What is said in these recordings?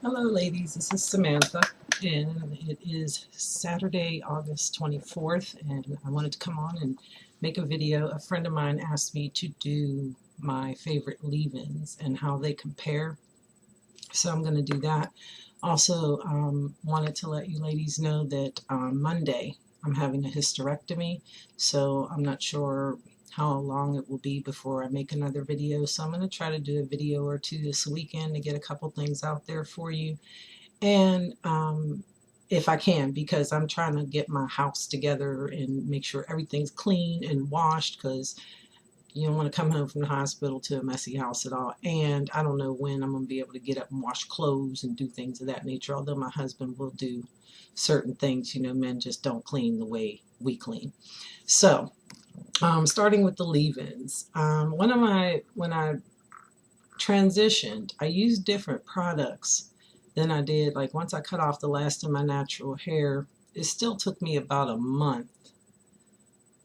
Hello ladies, this is Samantha and it is Saturday, August 24th, and I wanted to come on and make a video. A friend of mine asked me to do my favorite leave-ins and how they compare, so I'm going to do that. Also, wanted to let you ladies know that on Monday I'm having a hysterectomy, so I'm not sure how long it will be before I make another video. So I'm going to try to do a video or two this weekend to get a couple things out there for you. And if I can, because I'm trying to get my house together and make sure everything's clean and washed, because you don't want to come home from the hospital to a messy house at all. And I don't know when I'm going to be able to get up and wash clothes and do things of that nature, although my husband will do certain things. You know, men just don't clean the way we clean. So, starting with the leave-ins. When I transitioned, I used different products than I did. Like once I cut off the last of my natural hair, it still took me about a month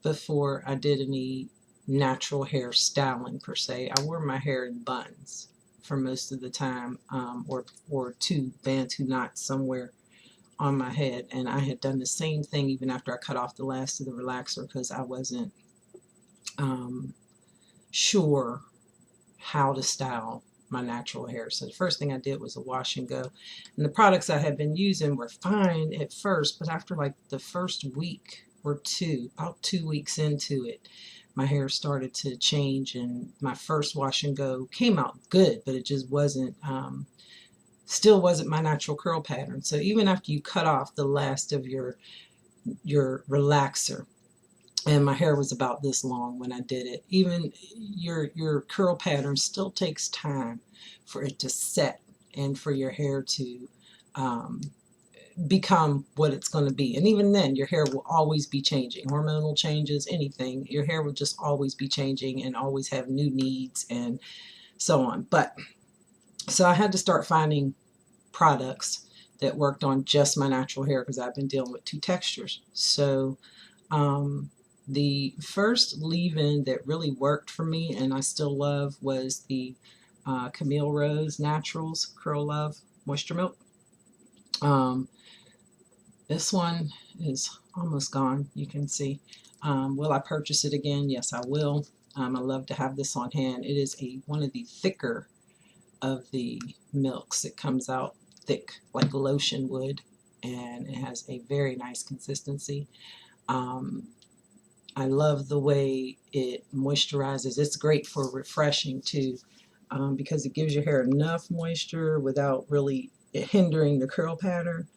before I did any natural hair styling per se. I wore my hair in buns for most of the time, or two bantu knots somewhere on my head, and I had done the same thing even after I cut off the last of the relaxer, because I wasn't sure how to style my natural hair. So the first thing I did was a wash and go, and the products I had been using were fine at first, but after like the first week or two, about 2 weeks into it, my hair started to change, and my first wash and go came out good, but it just wasn't still wasn't my natural curl pattern. So even after you cut off the last of your relaxer, and my hair was about this long when I did it, even your curl pattern still takes time for it to set and for your hair to become what it's going to be. And even then, your hair will always be changing. Hormonal changes, anything, your hair will just always be changing and always have new needs and so on. But so I had to start finding products that worked on just my natural hair, because I've been dealing with two textures. So the first leave-in that really worked for me, and I still love, was the Camille Rose Naturals Curl Love Moisture Milk. This one is almost gone, you can see. Will I purchase it again? Yes, I will. I love to have this on hand. It is one of the thicker of the milks. It comes out thick like lotion would, and it has a very nice consistency. I love the way it moisturizes. It's great for refreshing too, because it gives your hair enough moisture without really hindering the curl pattern.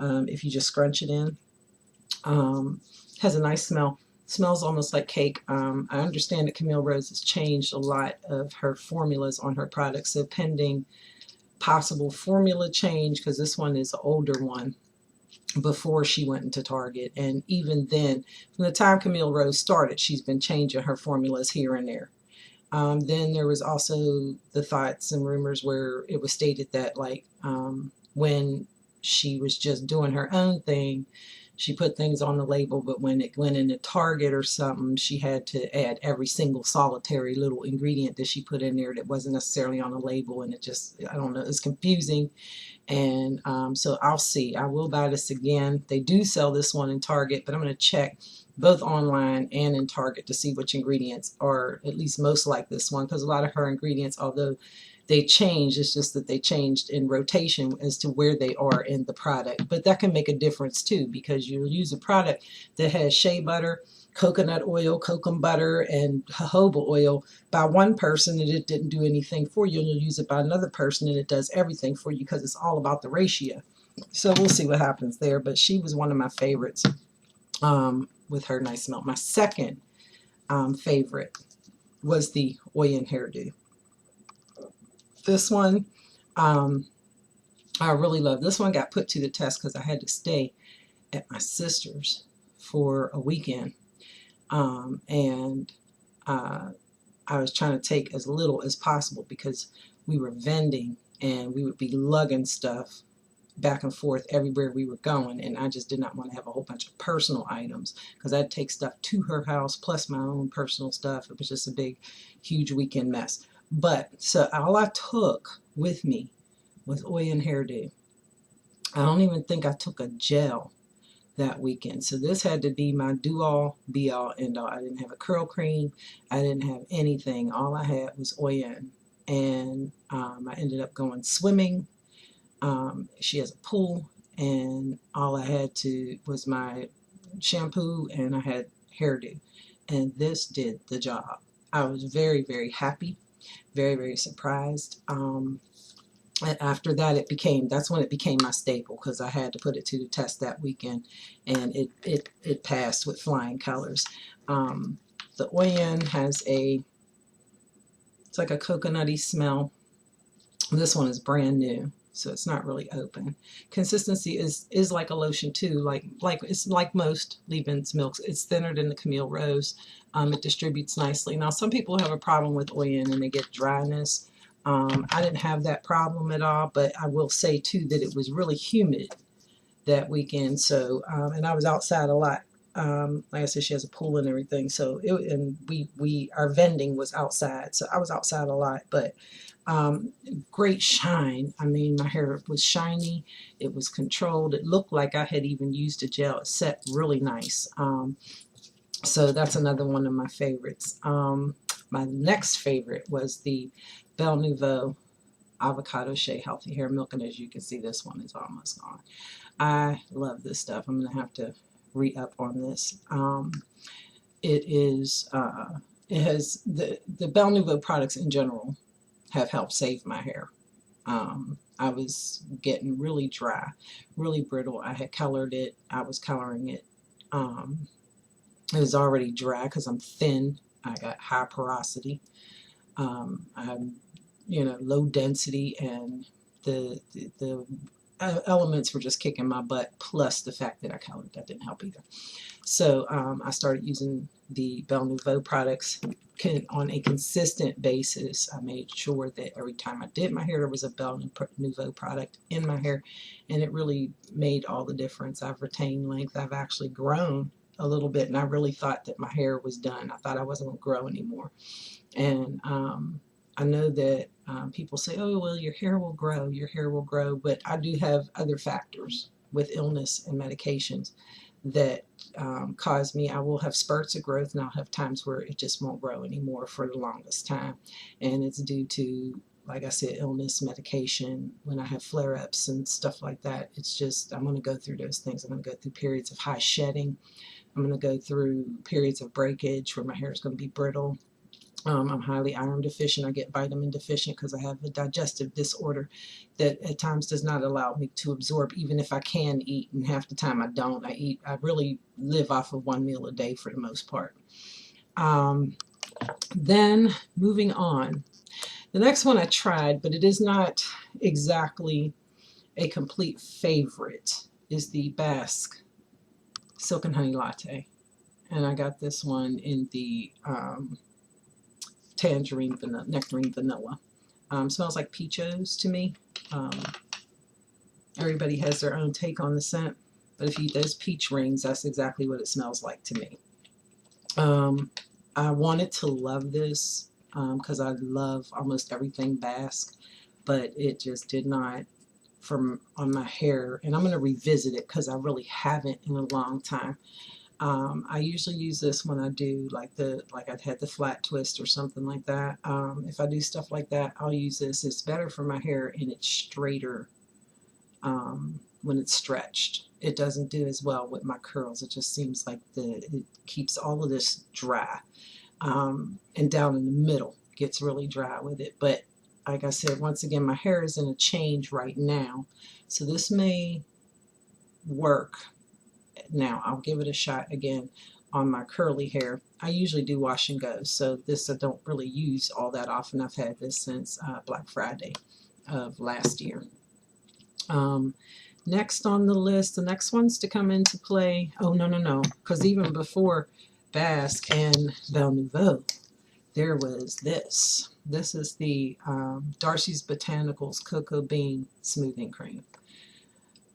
If you just scrunch it in, has a nice smell. Smells almost like cake. I understand that Camille Rose has changed a lot of her formulas on her products, so pending possible formula change, because this one is an older one before she went into Target, and even then, from the time Camille Rose started, she's been changing her formulas here and there. Then there was also the thoughts and rumors where it was stated that, like, when she was just doing her own thing, she put things on the label, but when it went into Target or something, she had to add every single solitary little ingredient that she put in there that wasn't necessarily on the label, and it just, I don't know, it's confusing. And so I'll see. I will buy this again. They do sell this one in Target, but I'm going to check both online and in Target to see which ingredients are at least most like this one, because a lot of her ingredients, although they changed, it's just that they changed in rotation as to where they are in the product. But that can make a difference too, because you'll use a product that has shea butter, coconut oil, cocoa butter, and jojoba oil by one person, and it didn't do anything for you, and you'll use it by another person and it does everything for you, because it's all about the ratio. So we'll see what happens there. But she was one of my favorites with her nice smell. My second favorite was the Oil and Hairdo. This one, I really love. This one got put to the test because I had to stay at my sister's for a weekend. And I was trying to take as little as possible, because we were vending and we would be lugging stuff back and forth everywhere we were going, and I just did not want to have a whole bunch of personal items, because I'd take stuff to her house plus my own personal stuff. It was just a big, huge weekend mess. But so all I took with me was Oyen hairdo. I don't even think I took a gel that weekend. So this had to be my do-all, be-all, end-all. I didn't have a curl cream. I didn't have anything. All I had was Oyen. And I ended up going swimming. She has a pool, and all I had was my shampoo, and I had hairdo. And this did the job. I was very, very happy, very, very surprised. And after that, that's when it became my staple, because I had to put it to the test that weekend, and it passed with flying colors. The Oyen has it's like a coconutty smell. This one is brand new, so it's not really open. Consistency is like a lotion too, like it's like most leave-ins milks. It's thinner than the Camille Rose. It distributes nicely. Now, some people have a problem with Oyen and they get dryness. I didn't have that problem at all, but I will say too that it was really humid that weekend. So, and I was outside a lot. Like I said, she has a pool and everything. So, our vending was outside. So I was outside a lot, but great shine. I mean, my hair was shiny. It was controlled. It looked like I had even used a gel. It set really nice. So that's another one of my favorites. My next favorite was the Belle Nouveau Avocado Shake Healthy Hair Milk, and as you can see, this one is almost gone. I love this stuff. I'm going to have to re-up on this. It has the Belle Nouveau products in general have helped save my hair. I was getting really dry, really brittle. I had colored it. I was coloring it. It was already dry because I'm thin. I got high porosity. I'm, low density, and the elements were just kicking my butt. Plus the fact that I colored, that didn't help either. So I started using the Belle Nouveau products on a consistent basis. I made sure that every time I did my hair, there was a Belle Nouveau product in my hair, and it really made all the difference. I've retained length. I've actually grown a little bit, and I really thought that my hair was done. I thought I wasn't going to grow anymore. And I know that people say, oh, well, your hair will grow, but I do have other factors with illness and medications that cause me, I will have spurts of growth, and I'll have times where it just won't grow anymore for the longest time. And it's due to, like I said, illness, medication. When I have flare-ups and stuff like that, it's just, I'm going to go through those things. I'm going to go through periods of high shedding. I'm going to go through periods of breakage where my hair is going to be brittle. I'm highly iron deficient. I get vitamin deficient because I have a digestive disorder that at times does not allow me to absorb, even if I can eat, and half the time I don't. I really live off of one meal a day for the most part. Then moving on, the next one I tried, but it is not exactly a complete favorite, is the Basque Silken Honey Latte. And I got this one in the tangerine vanilla, nectarine vanilla. Smells like peachos to me. Everybody has their own take on the scent, but if you eat those peach rings, that's exactly what it smells like to me. I wanted to love this because I love almost everything Basque, but it just did not on my hair, and I'm going to revisit it because I really haven't in a long time. I usually use this when I do like I've had the flat twist or something like that. If I do stuff like that, I'll use this. It's better for my hair, and it's straighter when it's stretched. It doesn't do as well with my curls. It just seems like it keeps all of this dry, and down in the middle gets really dry with it. But like I said, once again, my hair is in a change right now, so this may work. Now I'll give it a shot again on my curly hair. I usually do wash and go, so this I don't really use all that often. I've had this since Black Friday of last year. Next on the list, the next ones to come into play, oh no, because even before Basque and Belle Nouveau, there was this. This is the Darcys Botanicals Cocoa Bean Smoothing Cream.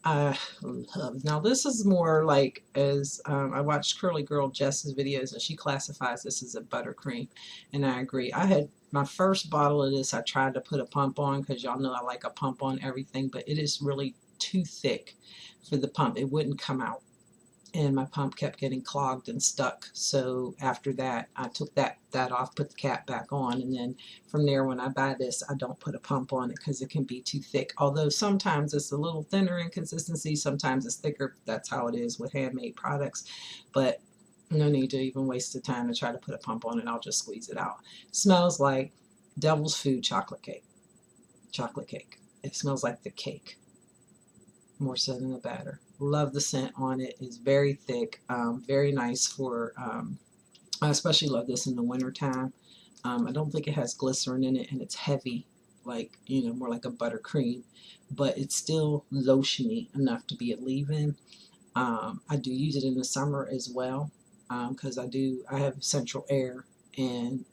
I love. Now this is more like as I watched Curly Girl Jess's videos, and she classifies this as a buttercream, and I agree. I had my first bottle of this. I tried to put a pump on because y'all know I like a pump on everything, but it is really too thick for the pump. It wouldn't come out, and my pump kept getting clogged and stuck. So after that, I took that off, put the cap back on, and then from there, when I buy this, I don't put a pump on it because it can be too thick. Although sometimes it's a little thinner in consistency, sometimes it's thicker. That's how it is with handmade products. But no need to even waste the time to try to put a pump on it. I'll just squeeze it out. Smells like devil's food chocolate cake. Chocolate cake. It smells like the cake more so than the batter. Love the scent on it. It's very thick, very nice for, I especially love this in the winter time. I don't think it has glycerin in it, and it's heavy, like, you know, more like a buttercream, but it's still lotiony enough to be a leave-in. I do use it in the summer as well, because I have central air, and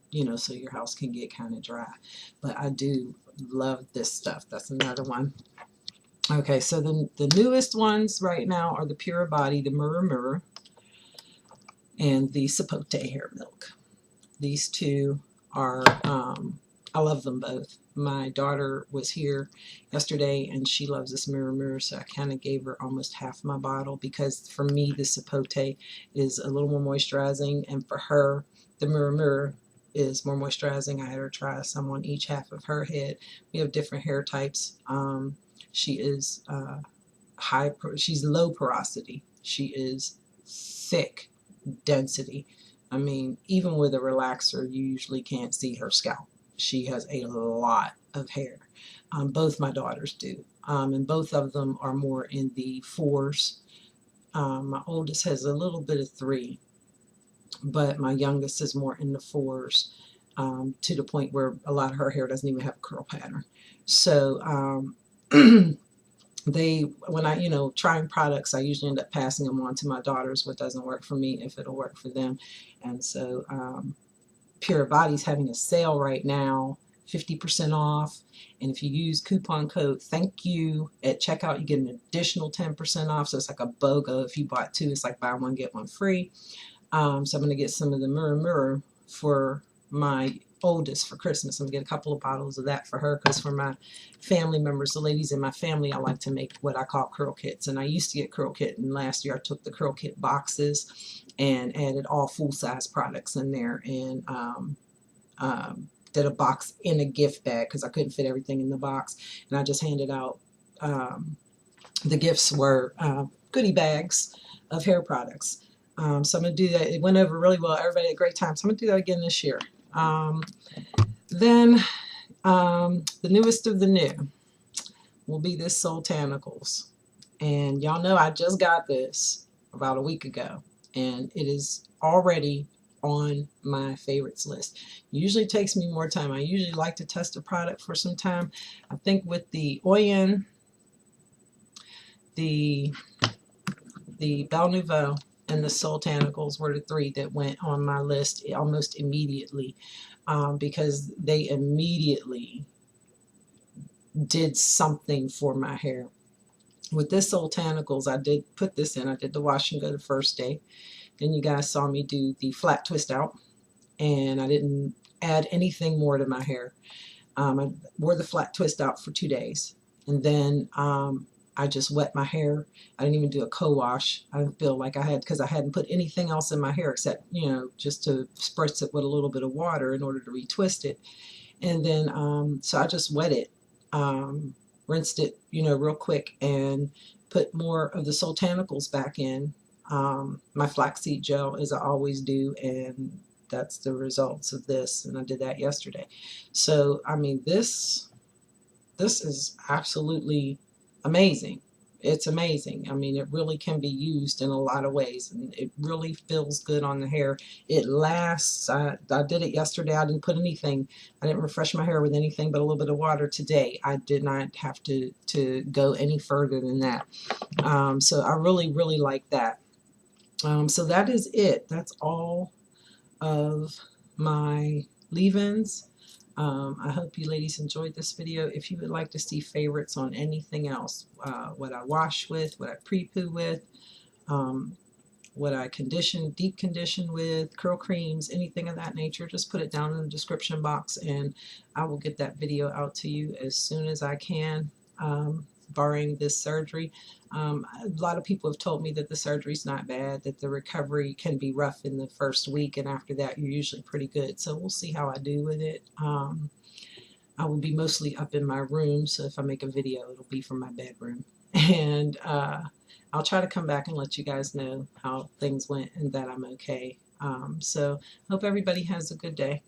you know, so your house can get kind of dry. But I do love this stuff. That's another one. Okay, so the newest ones right now are the Pure Body, the Mirror Mirror, and the Sapote Hair Milk. These two are, I love them both. My daughter was here yesterday, and she loves this Mirror Mirror, so I kind of gave her almost half my bottle, because for me, the Sapote is a little more moisturizing, and for her, the Mirror Mirror is more moisturizing. I had her try some on each half of her head. We have different hair types. She is she's low porosity. She is thick density. I mean, even with a relaxer, you usually can't see her scalp. She has a lot of hair. Both my daughters do. And both of them are more in the 4s. My oldest has a little bit of 3, but my youngest is more in the 4s, to the point where a lot of her hair doesn't even have a curl pattern. So, when I, you know, trying products, I usually end up passing them on to my daughters. What doesn't work for me, if it'll work for them. And so Pure Body's having a sale right now, 50% off. And if you use coupon code thank you at checkout, you get an additional 10% off. So it's like a BOGO. If you bought 2, it's like buy 1 get 1 free. So I'm going to get some of the Mirror Mirror for my oldest for Christmas. I'm going to get a couple of bottles of that for her, because for my family members, the ladies in my family, I like to make what I call curl kits. And I used to get curl kit, and last year I took the curl kit boxes and added all full-size products in there, and did a box in a gift bag because I couldn't fit everything in the box, and I just handed out, the gifts were goodie bags of hair products. So I'm going to do that. It went over really well. Everybody had a great time. So I'm going to do that again this year. Then the newest of the new will be this Sultanicals. And y'all know I just got this about a week ago, and it is already on my favorites list. Usually takes me more time. I usually like to test a product for some time. I think with the Oyen, the Belle Nouveau, and the Sultanicals were the 3 that went on my list almost immediately, because they immediately did something for my hair. With this Sultanicals, I did put this in. I did the wash and go the first day. Then you guys saw me do the flat twist out, and I didn't add anything more to my hair. I wore the flat twist out for 2 days, and then I just wet my hair. I didn't even do a co-wash. I didn't feel like I had, because I hadn't put anything else in my hair except, you know, just to spritz it with a little bit of water in order to retwist it. And then, so I just wet it, rinsed it, you know, real quick, and put more of the Sultanicals back in. My flaxseed gel, as I always do, and that's the results of this. And I did that yesterday. So, I mean, this is absolutely amazing. It's amazing. I mean, it really can be used in a lot of ways, and it really feels good on the hair. It lasts. I did it yesterday. I didn't put anything. I didn't refresh my hair with anything but a little bit of water today. I did not have to go any further than that. So I really, really like that. So that is it. That's all of my leave-ins. I hope you ladies enjoyed this video. If you would like to see favorites on anything else, what I wash with, what I pre-poo with, um, what I condition, deep condition with, curl creams, anything of that nature, just put it down in the description box and I will get that video out to you as soon as I can, barring this surgery. A lot of people have told me that the surgery's not bad, that the recovery can be rough in the first week, and after that you're usually pretty good. So we'll see how I do with it. I will be mostly up in my room, so if I make a video, it'll be from my bedroom. And I'll try to come back and let you guys know how things went and that I'm okay. So hope everybody has a good day.